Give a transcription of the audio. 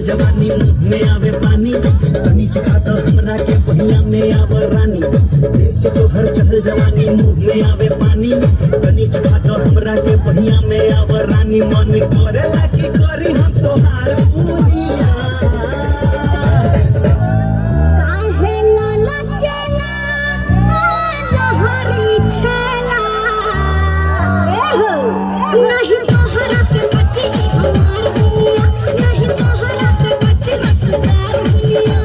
जवानी मुंह में आवे पानी तनी चिखा तो हमरा के पहिया में आवे रानी देख के तो हर चढ़ल जवानी मुंह में आवे पानी तनी चिखा तो हमरा के पहिया में आवे रानी मन करेला की करी हम तोहार पूरिया काहे लाला चला लहरी छला नहीं तोहरा से बची हमार दुनिया नहीं तोहरा से बची रसदार दुनिया